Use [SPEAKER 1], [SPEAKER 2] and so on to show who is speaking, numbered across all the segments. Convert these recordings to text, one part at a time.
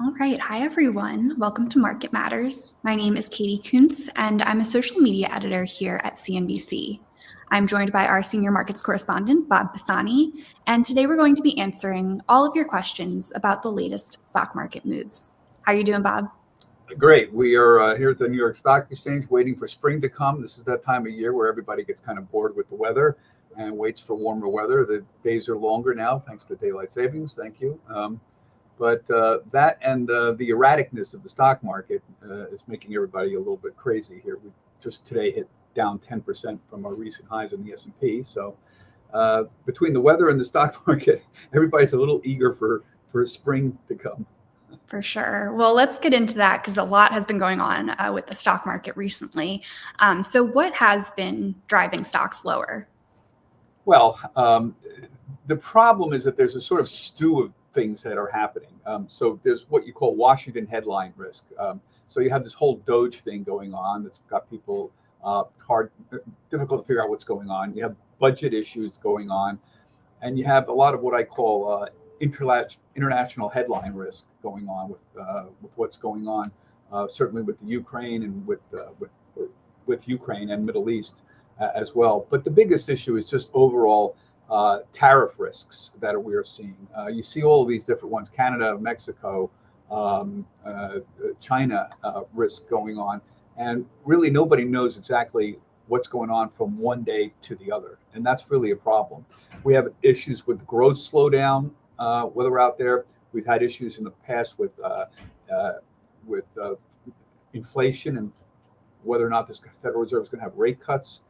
[SPEAKER 1] All right. Hi, everyone. Welcome to Market Matters. My name is Katie Kuntz, and I'm a social media editor here at CNBC. I'm joined by our senior markets correspondent, Bob Pisani, and today we're going to be answering all of your questions about the latest stock market moves. How are you doing, Bob?
[SPEAKER 2] Great. We are here at the New York Stock Exchange waiting for spring to come. This is that time of year where everybody gets kind of bored with the weather and waits for warmer weather. The days are longer now, thanks to daylight savings. Thank you. But that and the erraticness of the stock market is making everybody a little bit crazy here. We just today hit down 10% from our recent highs in the S&P. So between the weather and the stock market, everybody's a little eager for spring to come.
[SPEAKER 1] For sure. Well, let's get into that because a lot has been going on with the stock market recently. So what has been driving stocks lower?
[SPEAKER 2] Well, the problem is that there's a sort of stew of things that are happening. So there's what you call Washington headline risk. So you have this whole Doge thing going on that's got people difficult to figure out what's going on. You have budget issues going on, and you have a lot of what I call international headline risk going on with what's going on, certainly with the Ukraine and with Ukraine and Middle East as well. But the biggest issue is just overall tariff risks that we are seeing. You see all of these different ones: Canada, Mexico, China risk going on, and really nobody knows exactly what's going on from one day to the other, and that's really a problem. We have issues with growth slowdown. Whether we're out there, we've had issues in the past with inflation and whether or not this Federal Reserve is going to have rate cuts.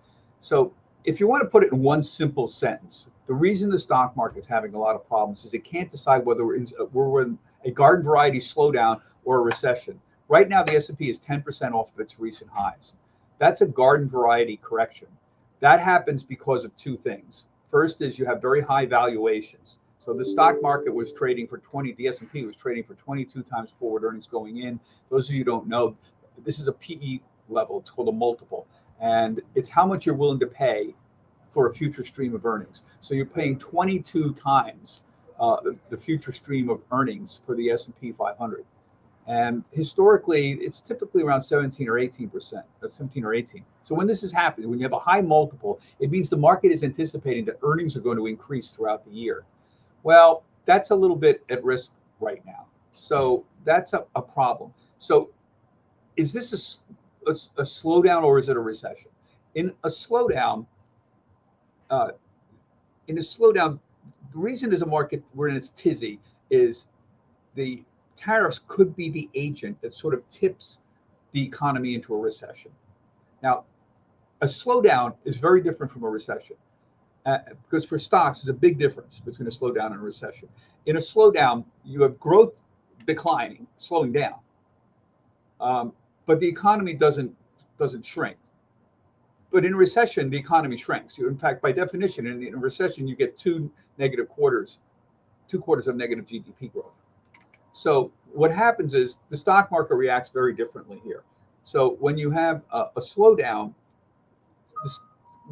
[SPEAKER 2] So if you want to put it in one simple sentence, the reason the stock market's having a lot of problems is it can't decide whether we're in a garden variety slowdown or a recession. Right now, the S&P is 10% off of its recent highs. That's a garden variety correction. That happens because of two things. First is you have very high valuations. So the stock market was trading for the S&P was trading for 22 times forward earnings going in. Those of you who don't know, this is a PE level. It's called a multiple. And it's how much you're willing to pay for a future stream of earnings. So you're paying 22 times the future stream of earnings for the S&P 500. And historically, it's typically around 17 or 18%. That's 17 or 18. So when this is happening, when you have a high multiple, it means the market is anticipating that earnings are going to increase throughout the year. Well, that's a little bit at risk right now. So that's a problem. So is this a slowdown or is it a recession? In a slowdown, the reason is a market we're in its tizzy is the tariffs could be the agent that sort of tips the economy into a recession. Now, a slowdown is very different from a recession. Because for stocks, there's a big difference between a slowdown and a recession. In a slowdown, you have growth declining, slowing down, but the economy doesn't shrink. But in a recession, the economy shrinks. In fact, by definition, in a recession, you get two quarters of negative GDP growth. So what happens is the stock market reacts very differently here. So when you have a slowdown,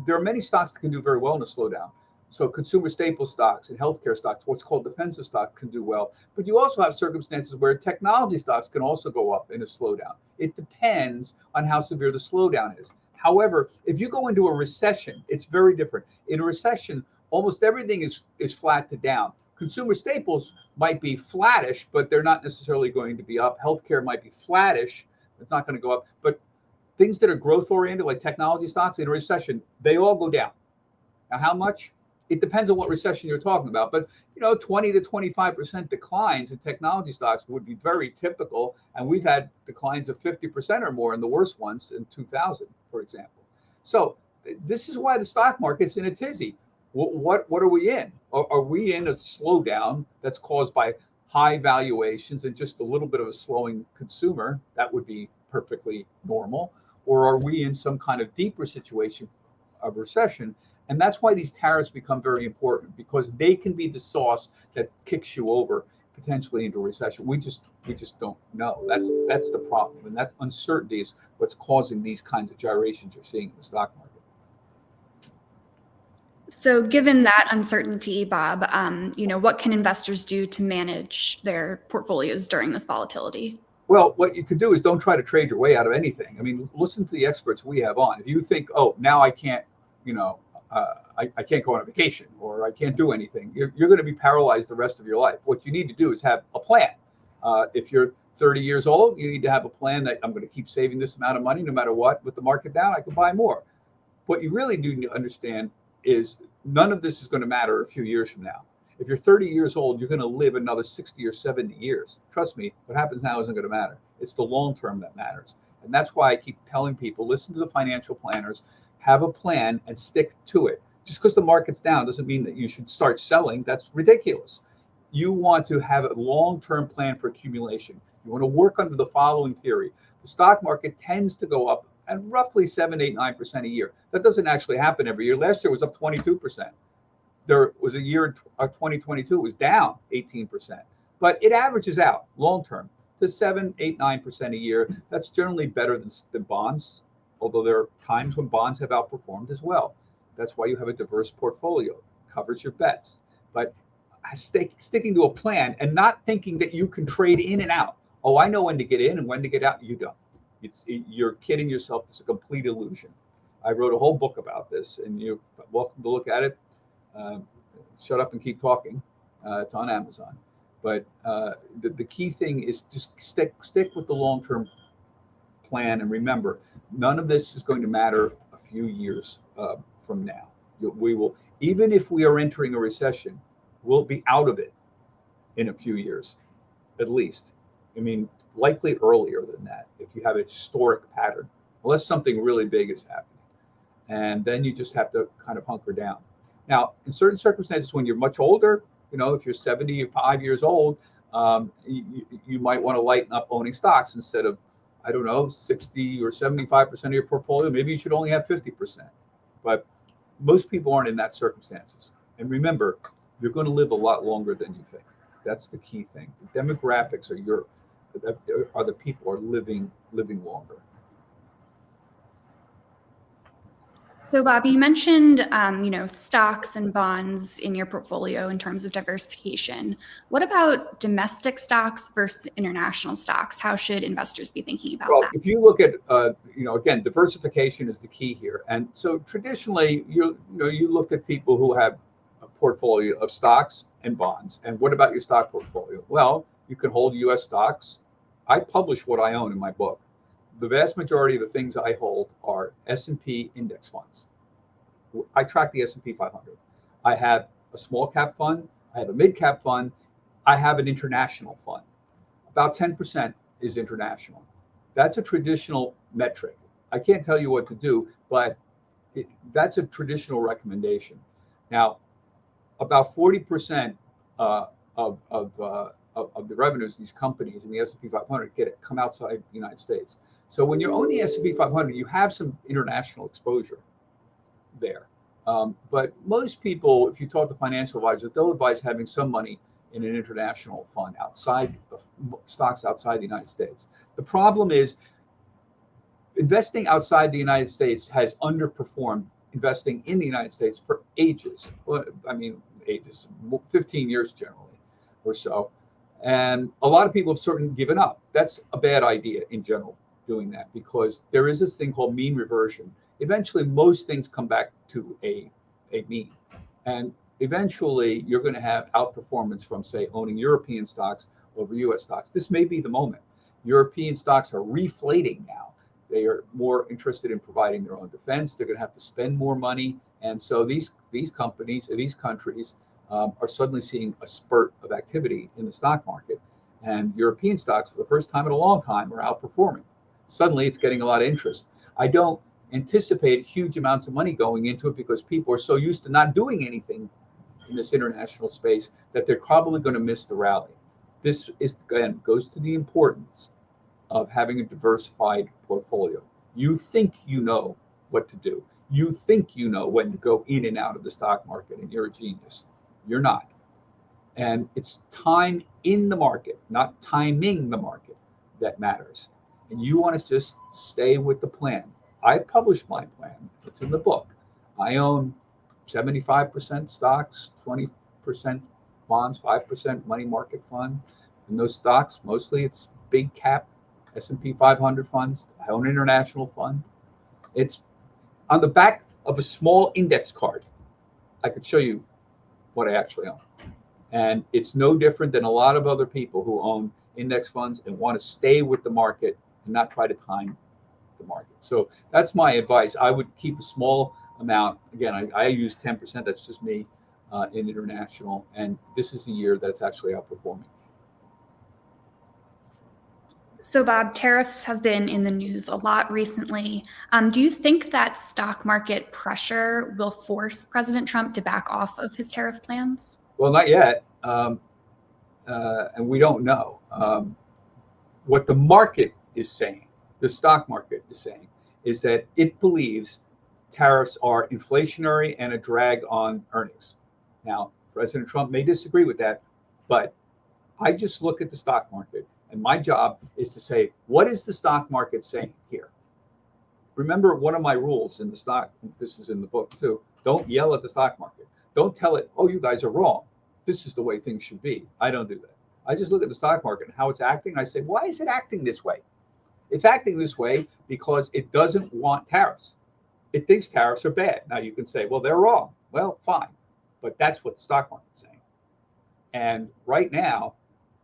[SPEAKER 2] there are many stocks that can do very well in a slowdown. So consumer staple stocks and healthcare stocks, what's called defensive stocks, can do well. But you also have circumstances where technology stocks can also go up in a slowdown. It depends on how severe the slowdown is. However, if you go into a recession, it's very different. In a recession, almost everything is flat to down. Consumer staples might be flattish, but they're not necessarily going to be up. Healthcare might be flattish. It's not going to go up. But things that are growth oriented, like technology stocks, in a recession, they all go down. Now, how much? It depends on what recession you're talking about. But 20 to 25% declines in technology stocks would be very typical. And we've had declines of 50% or more in the worst ones in 2000, for example. So this is why the stock market's in a tizzy. What are we in? Are we in a slowdown that's caused by high valuations and just a little bit of a slowing consumer? That would be perfectly normal. Or are we in some kind of deeper situation of recession? And that's why these tariffs become very important, because they can be the sauce that kicks you over potentially into a recession. We just don't know. That's the problem, and that uncertainty is what's causing these kinds of gyrations you're seeing in the stock market.
[SPEAKER 1] So given that uncertainty, Bob, what can investors do to manage their portfolios during this volatility?
[SPEAKER 2] Well, what you could do is don't try to trade your way out of anything. I mean, listen to the experts we have on. If you think, oh, now I can't, I can't go on a vacation or I can't do anything, you're going to be paralyzed the rest of your life. What you need to do is have a plan. If you're 30 years old, you need to have a plan that I'm going to keep saving this amount of money no matter what. With the market down, I can buy more. What you really do need to understand is none of this is going to matter a few years from now. If you're 30 years old, you're going to live another 60 or 70 years. Trust me, what happens now isn't going to matter. It's the long term that matters. And that's why I keep telling people, listen to the financial planners, have a plan and stick to it. Just because the market's down doesn't mean that you should start selling. That's ridiculous. You want to have a long-term plan for accumulation. You want to work under the following theory. The stock market tends to go up at roughly 7, 8, 9% a year. That doesn't actually happen every year. Last year was up 22%. There was a year in 2022, it was down 18%. But it averages out long-term to 7, 8, 9% a year. That's generally better than bonds, although there are times when bonds have outperformed as well. That's why you have a diverse portfolio. It covers your bets. But sticking to a plan and not thinking that you can trade in and out. Oh, I know when to get in and when to get out. You don't. You're kidding yourself. It's a complete illusion. I wrote a whole book about this, and you're welcome to look at it. Shut up and keep talking. It's on Amazon. But the key thing is just stick with the long-term plan, and remember, none of this is going to matter a few years from now. We will, even if we are entering a recession, we'll be out of it in a few years, at least. I mean, likely earlier than that if you have a historic pattern, unless something really big is happening. And then you just have to kind of hunker down. Now, in certain circumstances, when you're much older, if you're 75 years old, you might want to lighten up owning stocks instead of, 60 or 75% of your portfolio. Maybe you should only have 50%. But most people aren't in that circumstances. And remember, you're going to live a lot longer than you think. That's the key thing. The demographics are the people are living longer.
[SPEAKER 1] So, Bob, you mentioned, stocks and bonds in your portfolio in terms of diversification. What about domestic stocks versus international stocks? How should investors be thinking about that?
[SPEAKER 2] If you look at, again, diversification is the key here. And so traditionally, you look at people who have a portfolio of stocks and bonds. And what about your stock portfolio? Well, you can hold U.S. stocks. I publish what I own in my book. The vast majority of the things I hold are S&P index funds. I track the S&P 500. I have a small cap fund. I have a mid cap fund. I have an international fund. About 10% is international. That's a traditional metric. I can't tell you what to do, but that's a traditional recommendation. Now, about 40% of the revenues of these companies in the S&P 500 come outside the United States. So when you own the S&P 500, you have some international exposure there. But most people, if you talk to financial advisors, they'll advise having some money in an international fund outside of stocks outside the United States. The problem is investing outside the United States has underperformed investing in the United States for ages. Well, ages, 15 years generally or so. And a lot of people have certainly given up. That's a bad idea in general, doing that, because there is this thing called mean reversion. Eventually, most things come back to a mean. And eventually, you're going to have outperformance from, say, owning European stocks over US stocks. This may be the moment. European stocks are reflating now. They are more interested in providing their own defense. They're going to have to spend more money. And so these companies, these countries are suddenly seeing a spurt of activity in the stock market. And European stocks, for the first time in a long time, are outperforming. Suddenly, it's getting a lot of interest. I don't anticipate huge amounts of money going into it because people are so used to not doing anything in this international space that they're probably going to miss the rally. This is, again, goes to the importance of having a diversified portfolio. You think you know what to do. You think you know when to go in and out of the stock market, and you're a genius. You're not. And it's time in the market, not timing the market, that matters. And you want to just stay with the plan. I published my plan. It's in the book. I own 75% stocks, 20% bonds, 5% money market fund. And those stocks, mostly it's big cap S&P 500 funds. I own an international fund. It's on the back of a small index card. I could show you what I actually own. And it's no different than a lot of other people who own index funds and want to stay with the market and not try to time the market. So that's my advice. I would keep a small amount. Again, I use 10%. That's just me in international. And this is the year that's actually outperforming.
[SPEAKER 1] So Bob, tariffs have been in the news a lot recently. Do you think that stock market pressure will force President Trump to back off of his tariff plans?
[SPEAKER 2] Well, not yet. And we don't know. What the market is saying, the stock market is saying, is that it believes tariffs are inflationary and a drag on earnings. Now, President Trump may disagree with that, but I just look at the stock market, and my job is to say, what is the stock market saying here? Remember, one of my rules in the stock, this is in the book too, don't yell at the stock market. Don't tell it, oh, you guys are wrong. This is the way things should be. I don't do that. I just look at the stock market and how it's acting. I say, why is it acting this way? It's acting this way because it doesn't want tariffs. It thinks tariffs are bad. Now you can say, well, they're wrong. Well, fine. But that's what the stock market's saying. And right now,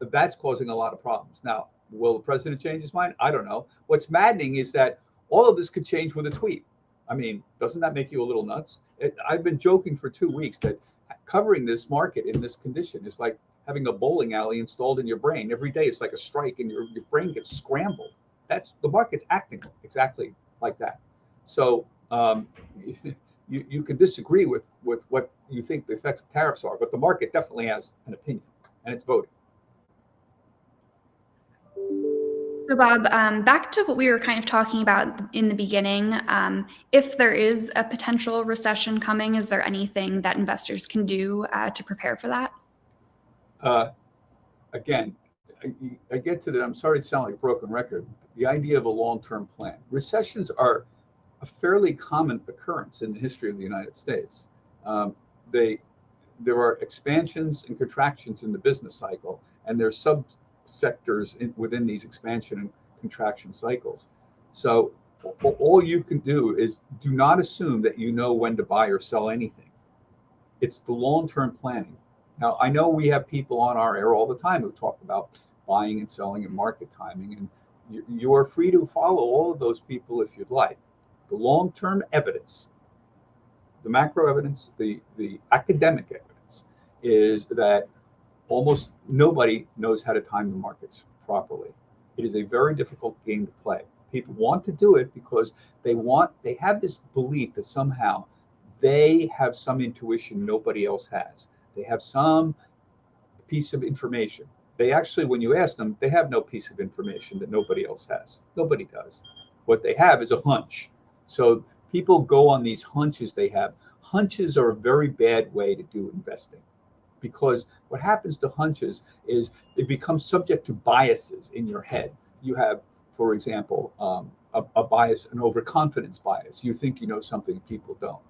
[SPEAKER 2] that's causing a lot of problems. Now, will the president change his mind? I don't know. What's maddening is that all of this could change with a tweet. I mean, doesn't that make you a little nuts? I've been joking for 2 weeks that covering this market in this condition is like having a bowling alley installed in your brain. Every day it's like a strike and your brain gets scrambled. That's the market's acting exactly like that. So you can disagree with what you think the effects of tariffs are, but the market definitely has an opinion and it's voting.
[SPEAKER 1] So Bob, back to what we were kind of talking about in the beginning, if there is a potential recession coming, is there anything that investors can do to prepare for that?
[SPEAKER 2] Again, I get to that. I'm sorry to sound like a broken record. The idea of a long-term plan. Recessions are a fairly common occurrence in the history of the United States. There are expansions and contractions in the business cycle, and there's subsectors within these expansion and contraction cycles. So all you can do is do not assume that you know when to buy or sell anything. It's the long-term planning. Now, I know we have people on our air all the time who talk about buying and selling and market timing, and you are free to follow all of those people if you'd like. The long-term evidence, the macro evidence, the academic evidence is that almost nobody knows how to time the markets properly. It is a very difficult game to play. People want to do it because they have this belief that somehow they have some intuition nobody else has. They have some piece of information. They actually, when you ask them, they have no piece of information that nobody else has. Nobody does. What they have is a hunch. So people go on these hunches they have. Hunches are a very bad way to do investing, because what happens to hunches is they become subject to biases in your head. You have, for example, a bias, an overconfidence bias. You think you know something people don't,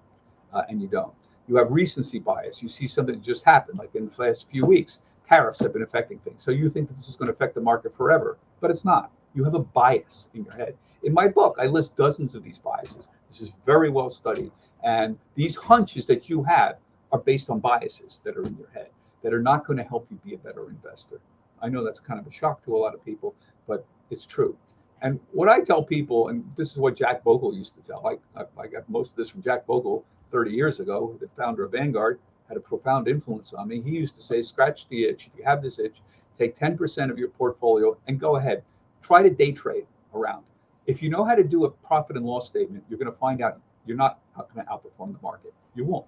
[SPEAKER 2] and you don't. You have recency bias. You see something that just happened, like in the last few weeks, tariffs have been affecting things. So you think that this is going to affect the market forever, but it's not. You have a bias in your head. In my book, I list dozens of these biases. This is very well studied. And these hunches that you have are based on biases that are in your head that are not going to help you be a better investor. I know that's kind of a shock to a lot of people, but it's true. And what I tell people, and this is what Jack Bogle used to tell, I got most of this from Jack Bogle 30 years ago, the founder of Vanguard, had a profound influence on me. He used to say, scratch the itch. If you have this itch, take 10% of your portfolio and go ahead. Try to day trade around. If you know how to do a profit and loss statement, you're going to find out you're not going to outperform the market. You won't.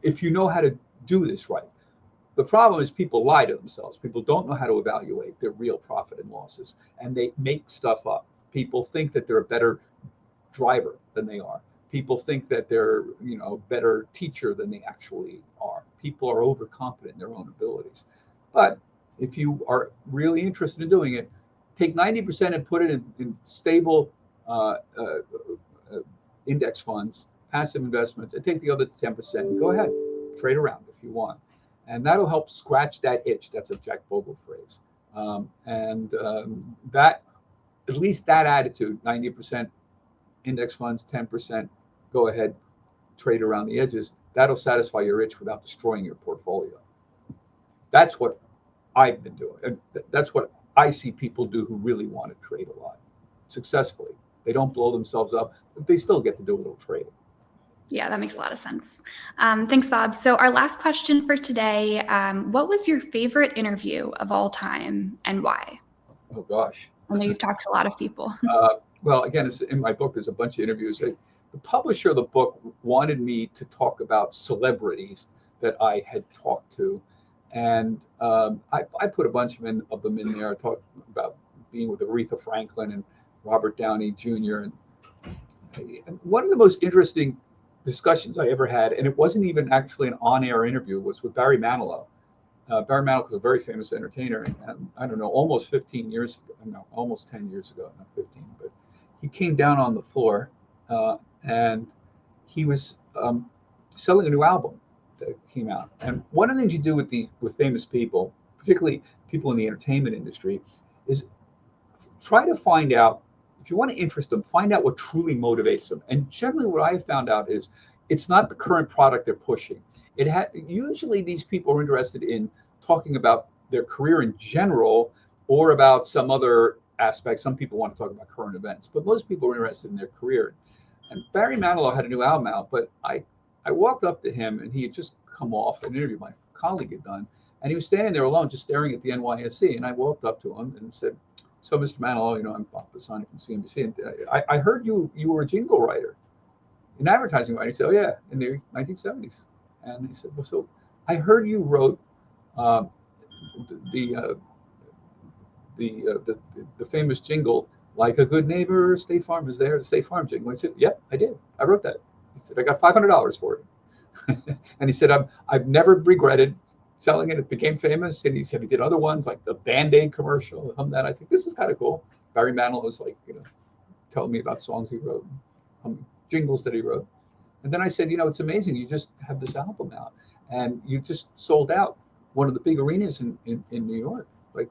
[SPEAKER 2] If you know how to do this right. The problem is people lie to themselves. People don't know how to evaluate their real profit and losses, and they make stuff up. People think that they're a better driver than they are. People think that they're, a better teacher than they actually are. People are overconfident in their own abilities. But if you are really interested in doing it, take 90% and put it in stable index funds, passive investments, and take the other 10% and go ahead, trade around if you want. And that'll help scratch that itch. That's a Jack Bogle phrase. That, at least that attitude, 90% index funds, 10% go ahead, trade around the edges, that'll satisfy your itch without destroying your portfolio. That's what I've been doing. And that's what I see people do who really want to trade a lot successfully. They don't blow themselves up, but they still get to do a little trading.
[SPEAKER 1] Yeah, that makes a lot of sense. Thanks, Bob. So our last question for today, what was your favorite interview of all time and why?
[SPEAKER 2] Oh, gosh.
[SPEAKER 1] I know you've talked to a lot of people.
[SPEAKER 2] Well, again, it's in my book, there's a bunch of interviews. The publisher of the book wanted me to talk about celebrities that I had talked to. And I put a bunch of them in there. I talked about being with Aretha Franklin and Robert Downey Jr. And one of the most interesting discussions I ever had, and it wasn't even actually an on-air interview, was with Barry Manilow. Barry Manilow was a very famous entertainer, and I don't know, almost 15 years ago, no, almost 10 years ago, not 15, but he came down on the floor and he was selling a new album that came out. And one of the things you do with famous people, particularly people in the entertainment industry, is try to find out, if you want to interest them, find out what truly motivates them. And generally what I have found out is it's not the current product they're pushing. Usually these people are interested in talking about their career in general or about some other aspect. Some people want to talk about current events, but most people are interested in their career. And Barry Manilow had a new album out, but I walked up to him and he had just come off an interview my colleague had done, and he was standing there alone just staring at the NYSE. And I walked up to him and said, "So, Mr. Manilow, I'm Bob Pisani from CNBC. And I heard you were a jingle writer, an advertising writer." He said, "Oh yeah, in the 1970s." And he said, "Well, so I heard you wrote the famous jingle, 'Like a Good Neighbor, State Farm is there,' the State Farm jingle." I said, "Yep, I did. I wrote that." He said, "I got $500 for it." And he said, I've never regretted selling it. It became famous. And he said he did other ones like the Band-Aid commercial. That I think this is kind of cool. Barry Manilow was like, telling me about songs he wrote, jingles that he wrote. And then I said, it's amazing. You just have this album out and you just sold out one of the big arenas in New York, like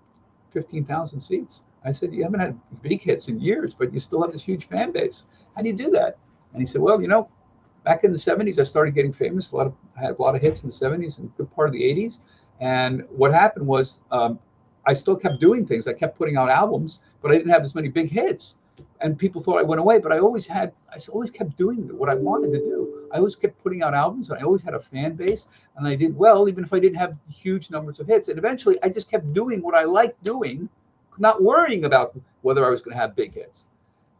[SPEAKER 2] 15,000 seats. I said, "You haven't had big hits in years, but you still have this huge fan base. How do you do that?" And he said, "Well, back in the 70s, I started getting famous. I had a lot of hits in the 70s and a good part of the 80s. And what happened was I still kept doing things. I kept putting out albums, but I didn't have as many big hits. And people thought I went away, but I always kept doing what I wanted to do. I always kept putting out albums, and I always had a fan base, and I did well, even if I didn't have huge numbers of hits. And eventually, I just kept doing what I liked doing, not worrying about whether I was going to have big hits.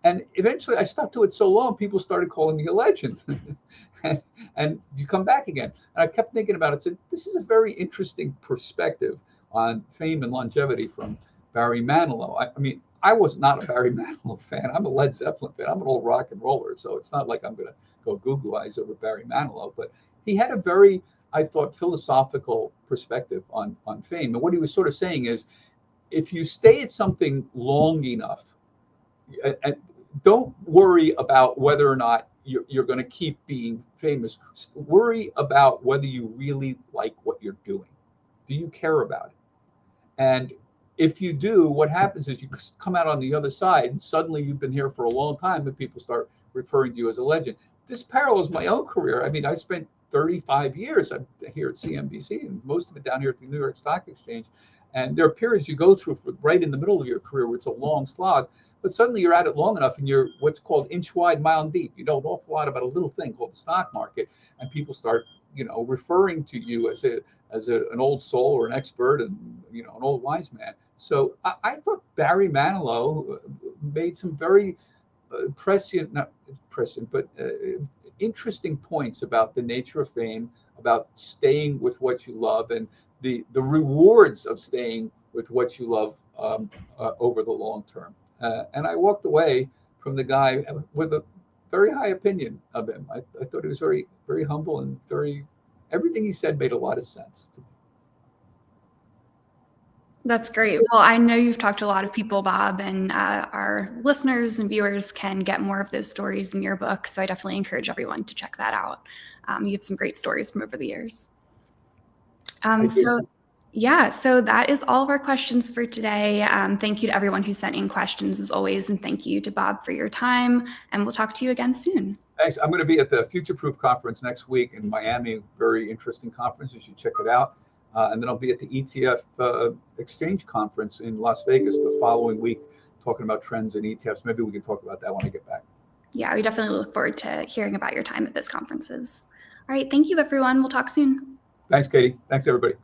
[SPEAKER 2] And eventually I stuck to it so long, people started calling me a legend." and you come back again. And I kept thinking about it. Said, this is a very interesting perspective on fame and longevity from Barry Manilow. I mean, I was not a Barry Manilow fan. I'm a Led Zeppelin fan. I'm an old rock and roller. So it's not like I'm going to go Google eyes over Barry Manilow. But he had a very, I thought, philosophical perspective on fame. And what he was sort of saying is, if you stay at something long enough, and don't worry about whether or not you're going to keep being famous. Worry about whether you really like what you're doing. Do you care about it? And if you do, what happens is you come out on the other side and suddenly you've been here for a long time and people start referring to you as a legend. This parallels my own career. I mean, I spent 35 years here at CNBC and most of it down here at the New York Stock Exchange. And there are periods you go through right in the middle of your career where it's a long slog. But suddenly you're at it long enough and you're what's called inch wide, mile deep. You know an awful lot about a little thing called the stock market, and people start, referring to you as an old soul or an expert and, an old wise man. So I thought Barry Manilow made some very interesting points about the nature of fame, about staying with what you love and the rewards of staying with what you love over the long term. And I walked away from the guy with a very high opinion of him. I thought he was very, very humble and everything he said made a lot of sense to me.
[SPEAKER 1] That's great. Well, I know you've talked to a lot of people, Bob, and our listeners and viewers can get more of those stories in your book. So I definitely encourage everyone to check that out. You have some great stories from over the years. So that is all of our questions for today. Thank you to everyone who sent in questions as always, and thank you to Bob for your time, and we'll talk to you again soon.
[SPEAKER 2] Thanks. I'm going to be at the Future Proof Conference next week in Miami. Very interesting conference. You should check it out. And then I'll be at the ETF Exchange Conference in Las Vegas the following week, talking about trends in ETFs. Maybe we can talk about that when I get back.
[SPEAKER 1] Yeah, we definitely look forward to hearing about your time at those conferences. All right. Thank you, everyone. We'll talk soon.
[SPEAKER 2] Thanks, Katie. Thanks, everybody.